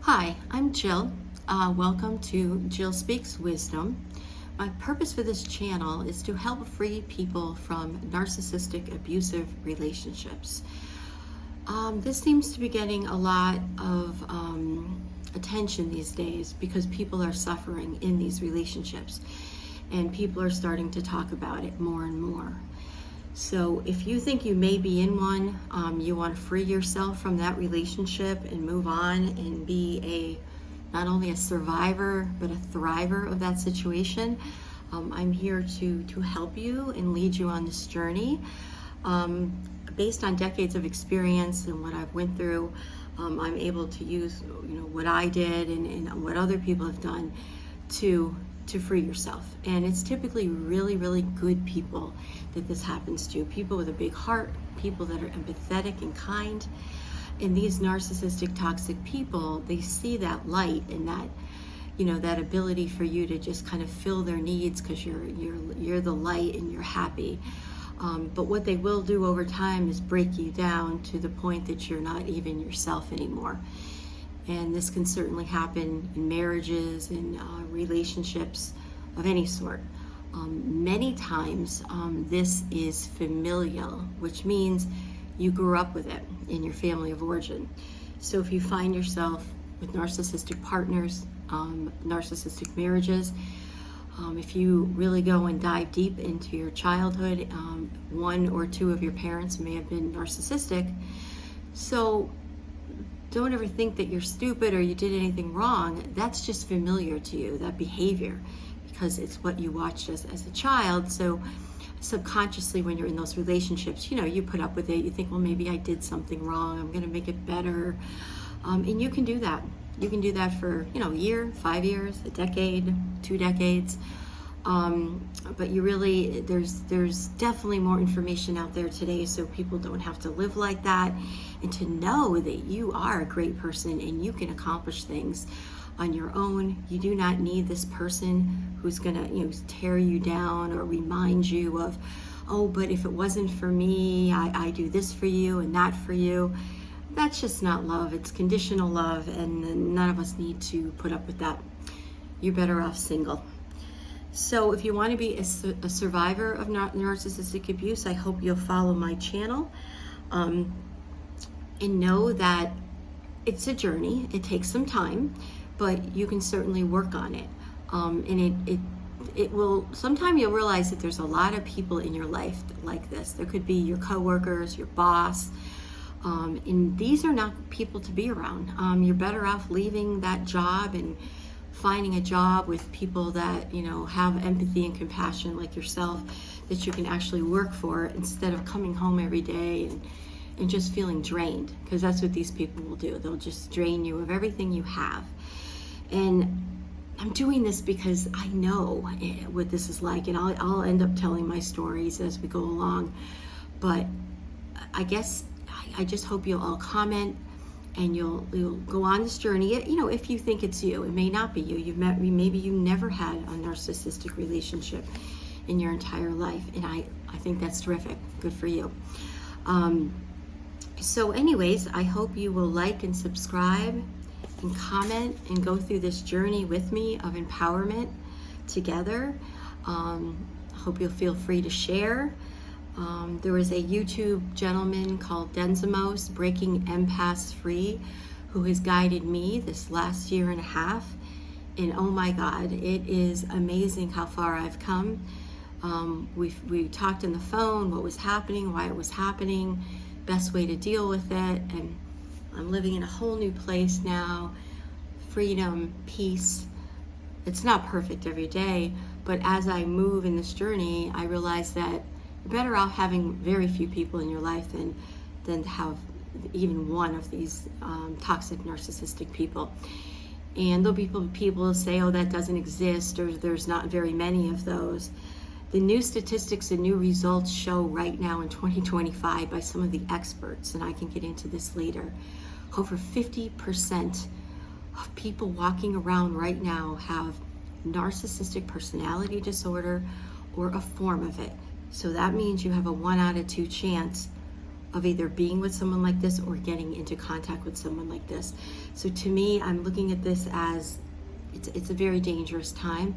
Hi, I'm Jill. Welcome to Jill Speaks Wisdom. My purpose for this channel is to help free people from narcissistic abusive relationships. This seems to be getting a lot of attention these days because people are suffering in these relationships and people are starting to talk about it more and more. So if you think you may be in one, you want to free yourself from that relationship and move on and be not only a survivor but a thriver of that situation, I'm here to help you and lead you on this journey. Based on decades of experience and what I've went through, I'm able to use what I did and what other people have done to free yourself. And it's typically really, really good people that this happens to. People with a big heart, people that are empathetic and kind. And these narcissistic, toxic people, they see that light and that ability for you to just kind of fill their needs because you're the light and you're happy. But what they will do over time is break you down to the point that you're not even yourself anymore. And this can certainly happen in marriages and relationships of any sort. Many times this is familial, which means you grew up with it in your family of origin. So if you find yourself with narcissistic partners, narcissistic marriages, if you really go and dive deep into your childhood, one or two of your parents may have been narcissistic. So don't ever think that you're stupid or you did anything wrong. That's just familiar to you, that behavior, because it's what you watched as a child. So subconsciously, when you're in those relationships, you put up with it. You think, well, maybe I did something wrong. I'm going to make it better. And you can do that. You can do that for, a year, 5 years, a decade, 2 decades. But there's definitely more information out there today, so people don't have to live like that, and to know that you are a great person and you can accomplish things on your own. You do not need this person who's gonna tear you down or remind you of, oh, but if it wasn't for me, I do this for you and that for you. That's just not love. It's conditional love, and none of us need to put up with that. You're better off single. So if you want to be a survivor of narcissistic abuse, I hope you'll follow my channel, and know that it's a journey. It takes some time, but you can certainly work on it. And it will, sometime you'll realize that there's a lot of people in your life like this. There could be your coworkers, your boss, and these are not people to be around. You're better off leaving that job and finding a job with people that have empathy and compassion like yourself, that you can actually work for, instead of coming home every day and just feeling drained, because that's what these people will do. They'll just drain you of everything you have. And I'm doing this because I know what this is like, and I'll end up telling my stories as we go along. But I guess I just hope you'll all comment and you'll go on this journey. If you think it's you, it may not be you. Maybe you never had a narcissistic relationship in your entire life, and I think that's terrific. Good for you. So anyways, I hope you will like and subscribe and comment and go through this journey with me of empowerment together. Hope you'll feel free to share. There was a YouTube gentleman called Denzimos, Breaking Empaths Free, who has guided me this last year and a half. And oh my God, it is amazing how far I've come. We talked on the phone, what was happening, why it was happening, best way to deal with it. And I'm living in a whole new place now. Freedom, peace. It's not perfect every day, but as I move in this journey, I realize that you're better off having very few people in your life than to have even one of these toxic narcissistic people. And there'll be people who say, oh, that doesn't exist, or there's not very many of those. The new statistics and new results show right now in 2025 by some of the experts, and I can get into this later, over 50% of people walking around right now have narcissistic personality disorder or a form of it. So that means you have a 1 out of 2 chance of either being with someone like this or getting into contact with someone like this. So to me, I'm looking at this as it's a very dangerous time,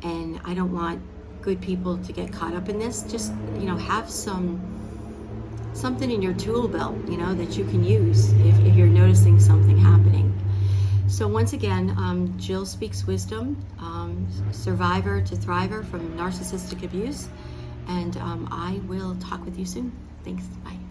and I don't want good people to get caught up in this. Just, have something in your tool belt, that you can use if you're noticing something happening. So once again, Jill Speaks Wisdom, survivor to thriver from narcissistic abuse, and I will talk with you soon. Thanks. Bye.